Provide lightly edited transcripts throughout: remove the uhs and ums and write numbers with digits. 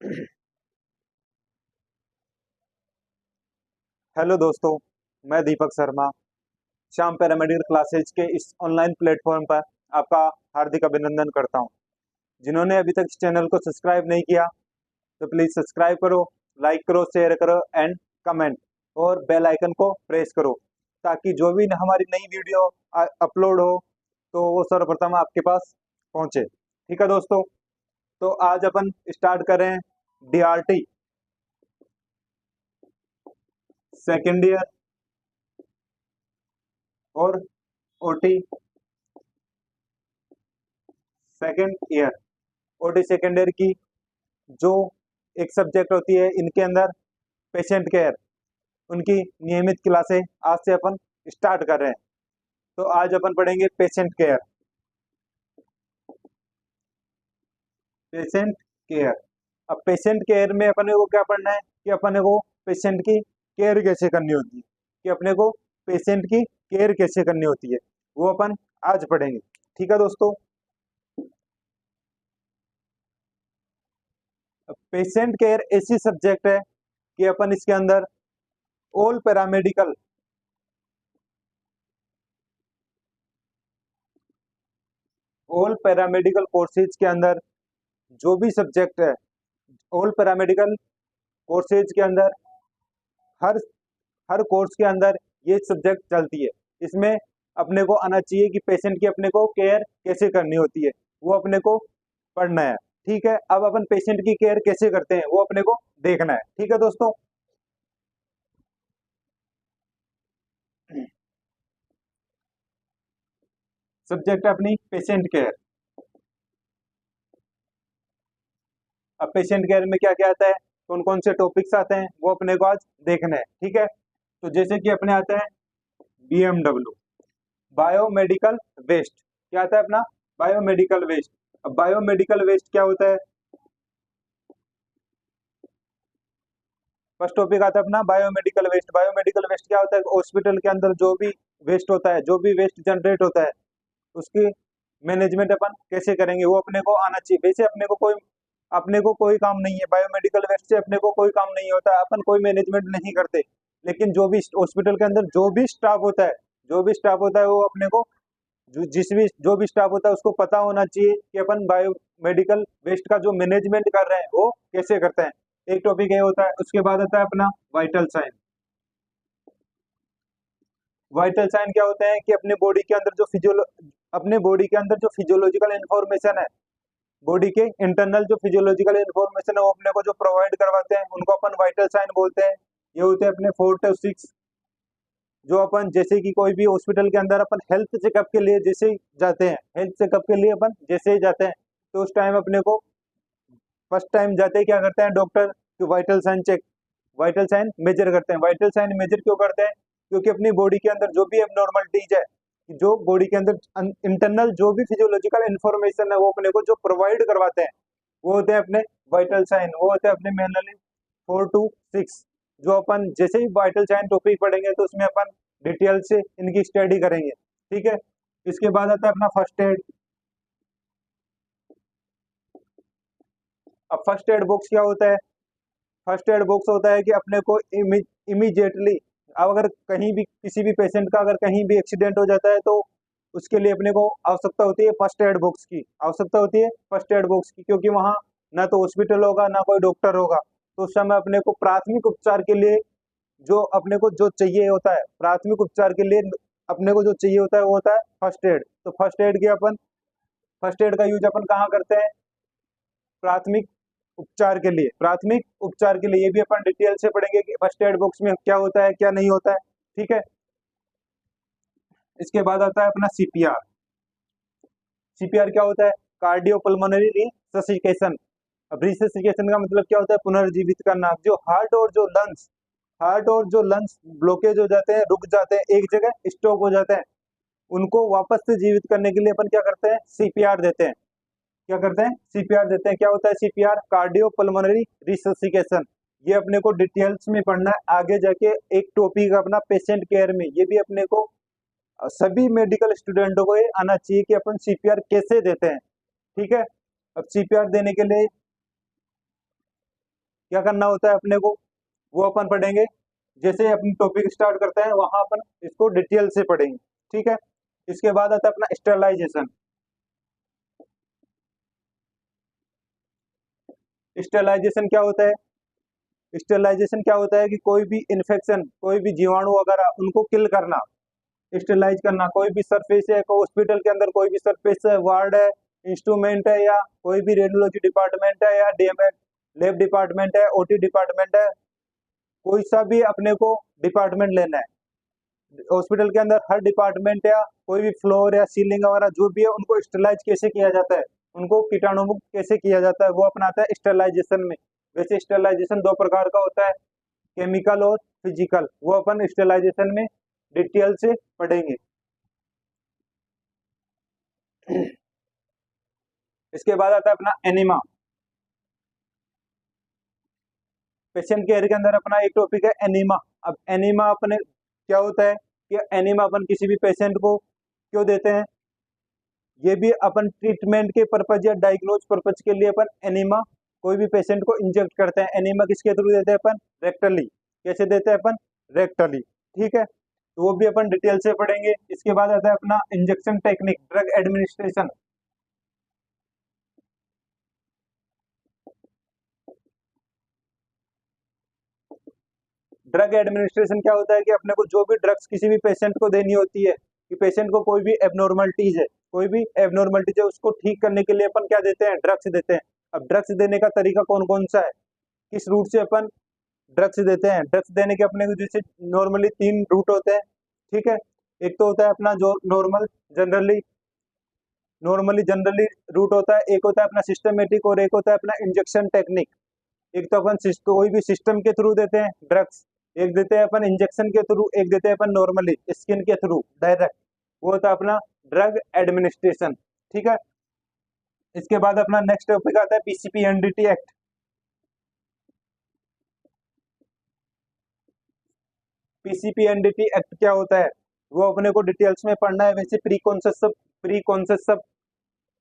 Hello दोस्तों, मैं Deepak Sharma Shyam paramedical classes के इस ऑनलाइन प्लेटफॉर्म पर आपका हार्दिक अभिनंदन करता हूं। जिन्होंने अभी तक इस चैनल को सब्सक्राइब नहीं किया तो प्लीज़ सब्सक्राइब करो, लाइक करो, शेयर करो एंड कमेंट और बेल आइकन को प्रेस करो ताकि जो भी हमारी नई वीडियो अपलोड हो तो वो सर्वप्रथम आपके पास पहुंचे। ठीक है दोस्तों, तो आज अपन स्टार्ट करें डीआरटी सेकेंड ईयर और OT second year. OT second year की जो एक सब्जेक्ट होती है इनके अंदर पेशेंट केयर, उनकी नियमित क्लासें आज से अपन स्टार्ट कर रहे हैं। तो आज अपन पढ़ेंगे पेशेंट केयर। पेशेंट केयर, अब पेशेंट केयर में अपने को क्या पढ़ना है कि अपने को पेशेंट की केयर कैसे करनी होती है, कि अपने को पेशेंट की केयर कैसे करनी होती है वो अपन आज पढ़ेंगे। ठीक है दोस्तों, पेशेंट केयर ऐसी सब्जेक्ट है कि अपन इसके अंदर ऑल पैरामेडिकल कोर्सेज के अंदर जो भी सब्जेक्ट है, ऑल पैरामेडिकल कोर्सेज के अंदर हर हर कोर्स के अंदर ये सब्जेक्ट चलती है। इसमें अपने को आना चाहिए कि पेशेंट की अपने को केयर कैसे करनी होती है, वो अपने को पढ़ना है। ठीक है, अब अपन पेशेंट की केयर कैसे करते हैं वो अपने को देखना है। ठीक है दोस्तों, सब्जेक्ट है अपनी पेशेंट केयर। अब पेशेंट केयर में क्या क्या आता है, कौन कौन से टॉपिक्स आते हैं वो अपने को आज देखना है। ठीक है, तो जैसे कि अपने आता है बीएमडब्ल्यू, बायोमेडिकल वेस्ट। क्या आता है अपना? Biomedical waste. अब बायोमेडिकल वेस्ट क्या होता है? फर्स्ट टॉपिक आता है अपना बायोमेडिकल वेस्ट। बायोमेडिकल वेस्ट क्या होता है? हॉस्पिटल के अंदर जो भी वेस्ट होता है, जो भी वेस्ट जनरेट होता है, उसकी मैनेजमेंट अपन कैसे करेंगे वो अपने को आना चाहिए। वैसे अपने को कोई काम नहीं है, बायोमेडिकल वेस्ट से अपने को कोई काम नहीं होता, अपन कोई मैनेजमेंट नहीं करते। लेकिन जो भी हॉस्पिटल के अंदर जो भी स्टाफ होता है वो अपने को जो भी स्टाफ होता है उसको पता होना चाहिए कि अपन बायोमेडिकल वेस्ट का जो मैनेजमेंट कर रहे हैं वो कैसे करते हैं। एक टॉपिक ये होता है। उसके बाद आता है अपना वाइटल साइन। वाइटल साइन क्या होते हैं कि अपने बॉडी के अंदर जो फिजियोलॉजिकल इंफॉर्मेशन है, बॉडी के इंटरनल जो फिजियोलॉजिकल इंफॉर्मेशन है वो अपने को जो प्रोवाइड करवाते हैं उनको अपन वाइटल साइन बोलते हैं। ये होते हैं अपने 4 to 6, जो अपन जैसे कि कोई भी हॉस्पिटल के अंदर अपन हेल्थ चेकअप के लिए जैसे ही जाते हैं, हेल्थ चेकअप के लिए अपन जैसे ही जाते हैं तो उस टाइम अपने को फर्स्ट टाइम जाते ही क्या करते हैं डॉक्टर, कि वाइटल साइन मेजर करते हैं। वाइटल साइन मेजर क्यों करते हैं? क्योंकि अपनी बॉडी के अंदर जो भी एबनॉर्मलिटीज है, जो बॉडी के अंदर इंटरनल जो भी फिजियोलॉजिकल इंफॉर्मेशन है वो अपने को जो प्रोवाइड करवाते हैं वो होते हैं अपने वाइटल साइन। वो होते हैं अपने मेनली 4 to 6। जो अपन जैसे ही वाइटल साइन टॉपिक पढ़ेंगे तो उसमें अपन डिटेल से इनकी स्टडी करेंगे। ठीक है, इसके बाद आता है अपना फर्स्ट एड। अब फर्स्ट एड बॉक्स क्या होता है? फर्स्ट एड बॉक्स होता है कि अपने को इमीडिएटली, अब अगर कहीं भी किसी भी पेशेंट का अगर कहीं भी एक्सीडेंट हो जाता है तो उसके लिए अपने को आवश्यकता होती है फर्स्ट एड बॉक्स की। आवश्यकता होती है फर्स्ट एड बॉक्स की, क्योंकि वहाँ ना तो हॉस्पिटल होगा ना कोई डॉक्टर होगा। तो उस समय अपने को प्राथमिक उपचार के लिए जो अपने को जो चाहिए होता है, प्राथमिक उपचार के लिए अपने को जो चाहिए होता है वो होता है फर्स्ट एड। तो फर्स्ट एड का यूज अपन कहाँ करते हैं? प्राथमिक उपचार के लिए ये भी अपन डिटेल से पढ़ेंगे कि फर्स्ट एड बॉक्स में क्या होता है क्या नहीं होता है। ठीक है, इसके बाद आता है अपना सीपीआर। सीपीआर क्या होता है? Cardio pulmonary resuscitation. अब रिससिकेशन का मतलब क्या होता है? पुनर्जीवित करना। जो हार्ट और जो लंग्स ब्लॉकेज हो जाते हैं, रुक जाते हैं, एक जगह स्टॉप हो जाते हैं, उनको वापस से जीवित करने के लिए अपन क्या करते हैं? सीपीआर देते हैं। क्या करते हैं? सीपीआर देते हैं। क्या होता है सीपीआर? Cardio pulmonary रिससिकेशन। ये अपने को डिटेल्स में पढ़ना है आगे जाके। एक टॉपिक अपना पेशेंट केयर में, ये भी अपने को सभी मेडिकल स्टूडेंटों को ये आना चाहिए कि अपन सीपीआर कैसे देते हैं। ठीक है, अब सीपीआर देने के लिए क्या करना होता है अपने को, वो अपन पढ़ेंगे। जैसे अपनी टॉपिक स्टार्ट करते हैं वहां अपन इसको डिटेल से पढ़ेंगे, ठीक है। इसके बाद आता है अपना स्टेरलाइजेशन। स्टेरलाइजेशन क्या होता है? स्टेरलाइजेशन क्या होता है कि कोई भी इन्फेक्शन, कोई भी जीवाणु वगैरह उनको किल करना, स्टेरलाइज करना। कोई भी सरफेस है, हॉस्पिटल के अंदर कोई भी सरफेस है, वार्ड है, इंस्ट्रूमेंट है, या कोई भी रेडियोलॉजी डिपार्टमेंट है, या डीएमएल लैब डिपार्टमेंट है, ओटी डिपार्टमेंट है, कोई सा भी अपने को डिपार्टमेंट लेना है हॉस्पिटल के अंदर, हर डिपार्टमेंट या कोई भी फ्लोर या सीलिंग वगैरह जो भी है उनको स्टेरलाइज कैसे किया जाता है, उनको कीटाणु मुक्त कैसे किया जाता है, वो अपनाता है स्टेरलाइजेशन में। वैसे स्टेरलाइजेशन दो प्रकार का होता है, केमिकल और फिजिकल, वो अपन स्टेरलाइजेशन में डिटेल से पढ़ेंगे। इसके बाद आता है अपना एनिमा। पेशेंट केयर के अंदर अपना एक टॉपिक है एनीमा। अब एनीमा अपने क्या होता है कि एनीमा अपन किसी भी पेशेंट को क्यों देते हैं, ये भी अपन ट्रीटमेंट के पर्पज या डायग्नोज पर्पज के लिए अपन एनीमा कोई भी पेशेंट को इंजेक्ट करते हैं। एनीमा किसके थ्रू देते हैं अपन? रेक्टली। कैसे देते हैं अपन? रेक्टली, ठीक है। तो वो भी अपन डिटेल से पढ़ेंगे। इसके बाद आता है अपना injection technique, drug administration. Drug administration क्या होता है कि अपने को जो भी ड्रग्स किसी भी पेशेंट को देनी होती है, कि पेशेंट को कोई भी एबनॉर्मलिटीज है, कोई भी एबनॉर्मलिटीज है, उसको ठीक करने के लिए अपन क्या देते हैं? ड्रग्स देते हैं। अब ड्रग्स देने का तरीका कौन कौन सा है, किस रूट से अपन ड्रग्स देते हैं? ड्रग्स देने के अपने को जैसे नॉर्मली तीन रूट होते हैं, ठीक है। एक तो होता है अपना जो नॉर्मली जनरली रूट होता है, एक होता है अपना सिस्टमेटिक, और एक होता है अपना इंजेक्शन टेक्निक। एक तो अपन कोई भी सिस्टम के थ्रू देते हैं ड्रग्स, एक देते हैं अपन इंजेक्शन के थ्रू, एक देते हैं अपन नॉर्मली स्किन के थ्रू डायरेक्ट, वो होता है अपना ड्रग एडमिनिस्ट्रेशन, ठीक है। इसके बाद अपना नेक्स्ट टॉपिक आता है पीसीपीएनडीटी एक्ट। पीसीपीएनडीटी एक्ट क्या होता है वो अपने को डिटेल्स में पढ़ना है। वैसे preconception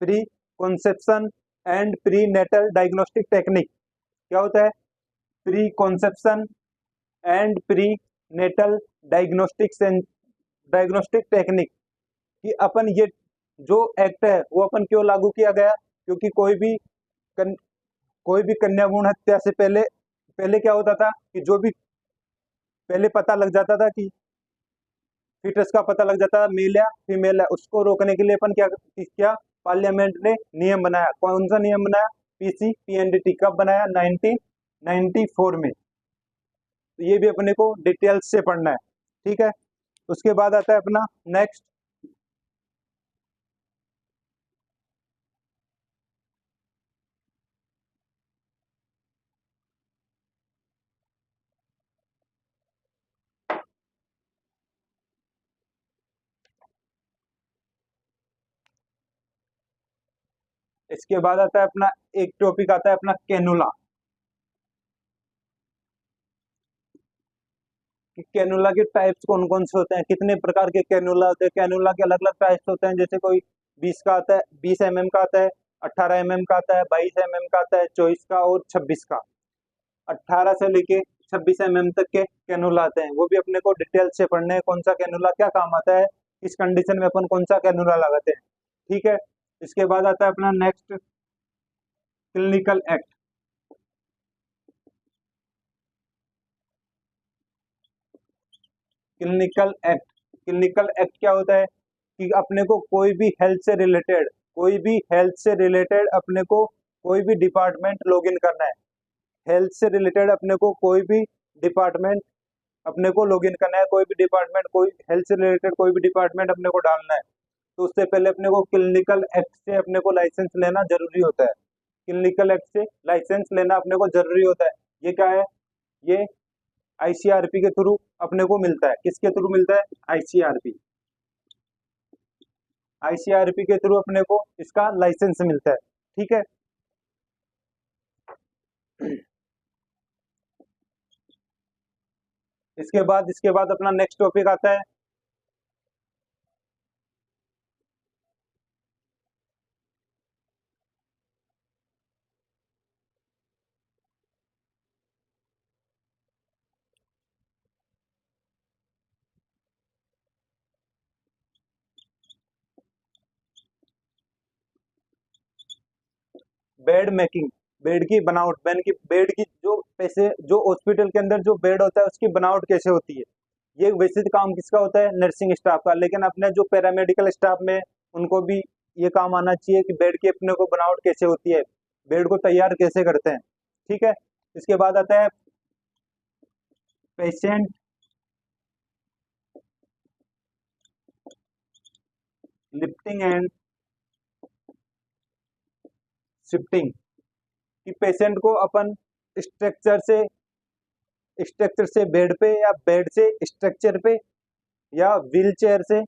preconception and prenatal diagnostic technique क्या होता है? Preconception and prenatal diagnostics and diagnostic technique, कि अपन ये जो एक्ट है वो अपन क्यों लागू किया गया, क्योंकि कन, कोई भी कन्या भ्रूण हत्या से पहले पहले क्या होता था कि जो भी पहले पता लग जाता था कि फीटस का पता लग जाता है मेल या फीमेल है, उसको रोकने के लिए अपन क्या पार्लियामेंट ने नियम बनाया। कौन सा नियम बनाया? पीसीपीएनडीटी। कब बनाया? 1994 में। तो ये भी अपने को डिटेल्स से पढ़ना है, ठीक है। उसके बाद आता है अपना नेक्स्ट इसके बाद आता है अपना एक टॉपिक आता है अपना कैनुला, कि कैनुला के टाइप्स कौन कौन से होते हैं, कितने प्रकार के कैनुला होते हैं। कैनुला के अलग अलग टाइप्स होते हैं, जैसे कोई 20 का आता है, 20 mm का आता है, 18 mm का आता है, 22 mm का आता है, 24 का और 26 का। 18 से लेके 26 mm तक के कैनुला आते हैं, वो भी अपने को डिटेल से पढ़ने हैं। कौन सा कैनुला क्या काम आता है, किस कंडीशन में अपन कौन सा कैनुला लगाते हैं, ठीक है। इसके बाद आता है अपना next clinical act. Clinical act क्या होता है कि अपने को कोई भी हेल्थ से रिलेटेड अपने को कोई भी डिपार्टमेंट लॉग इन करना है। हेल्थ से रिलेटेड अपने को कोई भी डिपार्टमेंट अपने को लॉग इन करना है, कोई भी डिपार्टमेंट, कोई हेल्थ से रिलेटेड कोई भी डिपार्टमेंट अपने को डालना है। तो उससे पहले अपने को क्लिनिकल एक्ट से अपने को लाइसेंस लेना जरूरी होता है। क्लिनिकल एक्ट से लाइसेंस लेना अपने को जरूरी होता है। ये क्या है? ये आईसीआरपी के थ्रू अपने को मिलता है। किसके थ्रू मिलता है? आईसीआरपी। आईसीआरपी के थ्रू अपने को इसका लाइसेंस मिलता है, ठीक है। इसके बाद अपना नेक्स्ट टॉपिक आता है बेड मेकिंग, बेड की बनावट, बेड की जो पैसे जो हॉस्पिटल के अंदर जो बेड होता है उसकी बनावट कैसे होती है, ये वैसे तो काम किसका होता है, नर्सिंग स्टाफ का। लेकिन अपने जो पैरामेडिकल स्टाफ में उनको भी ये काम आना चाहिए कि बेड की अपने को बनावट कैसे होती है, बेड को तैयार कैसे करते हैं। ठीक है। इसके बाद आता है पेशेंट लिफ्टिंग एंड शिफ्टिंग, कि पेशेंट को अपन स्ट्रक्चर से स्ट्रक्चर से बेड पे या बेड से स्ट्रक्चर पे या व्हील चेयर से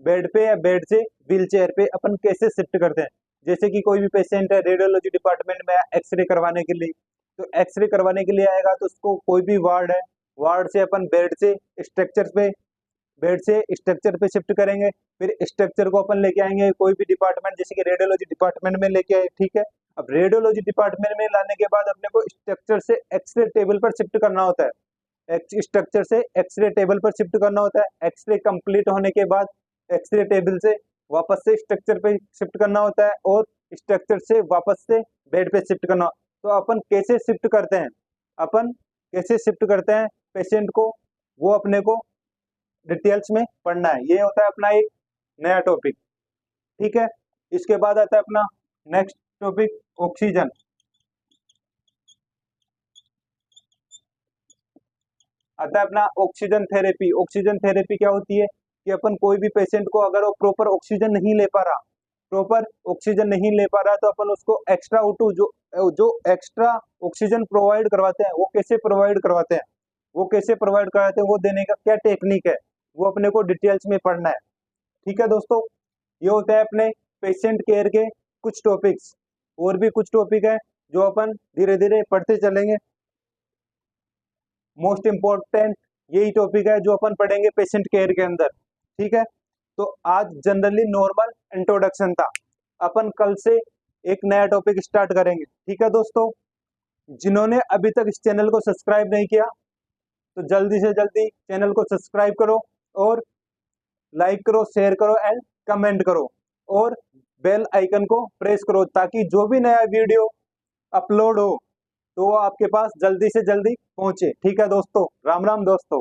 बेड पे या बेड से व्हील चेयर पे अपन कैसे शिफ्ट करते हैं। जैसे कि कोई भी पेशेंट है रेडियोलॉजी डिपार्टमेंट में एक्सरे करवाने के लिए, तो एक्सरे करवाने के लिए आएगा तो उसको कोई भी वार्ड है, वार्ड से अपन बेड से स्ट्रक्चर पे शिफ्ट करेंगे। फिर स्ट्रक्चर को अपन लेके आएंगे कोई भी डिपार्टमेंट, जैसे कि रेडियोलॉजी डिपार्टमेंट में लेके आए। ठीक है। अब रेडियोलॉजी डिपार्टमेंट में लाने के बाद अपने को स्ट्रक्चर से एक्सरे टेबल पर शिफ्ट करना होता है, स्ट्रक्चर से एक्सरे टेबल पर शिफ्ट करना होता है। एक्सरे कंप्लीट होने के बाद एक्सरे टेबल से वापस से स्ट्रक्चर पे शिफ्ट करना होता है और स्ट्रक्चर से वापस से बेड पे शिफ्ट करना। तो अपन कैसे शिफ्ट करते हैं, अपन कैसे शिफ्ट करते हैं पेशेंट को, वो अपने को डिटेल्स में पढ़ना है। ये होता है अपना एक नया टॉपिक। ठीक है। इसके बाद आता है अपना नेक्स्ट टॉपिक ऑक्सीजन। आता है अपना ऑक्सीजन थेरेपी। ऑक्सीजन थेरेपी क्या होती है कि अपन कोई भी पेशेंट को अगर वो प्रॉपर ऑक्सीजन नहीं ले पा रहा, प्रॉपर ऑक्सीजन नहीं ले पा रहा, तो अपन उसको एक्स्ट्रा O2 जो जो एक्स्ट्रा ऑक्सीजन प्रोवाइड करवाते हैं, वो कैसे प्रोवाइड करवाते हैं, वो कैसे प्रोवाइड कराते हैं, वो देने का क्या टेक्निक है, वो अपने को डिटेल्स में पढ़ना है। ठीक है दोस्तों, ये होता है अपने पेशेंट केयर के कुछ टॉपिक्स। और भी कुछ टॉपिक है जो अपन धीरे धीरे पढ़ते चलेंगे। मोस्ट इम्पोर्टेंट यही टॉपिक है जो अपन पढ़ेंगे पेशेंट केयर के अंदर। ठीक है। तो आज जनरली नॉर्मल इंट्रोडक्शन था, अपन कल से एक नया टॉपिक स्टार्ट करेंगे। ठीक है दोस्तों, जिन्होंने अभी तक इस चैनल को सब्सक्राइब नहीं किया तो जल्दी से जल्दी चैनल को सब्सक्राइब करो और लाइक करो, शेयर करो एंड कमेंट करो और बेल आइकन को प्रेस करो, ताकि जो भी नया वीडियो अपलोड हो तो वो आपके पास जल्दी से जल्दी पहुंचे। ठीक है दोस्तों, राम राम दोस्तों।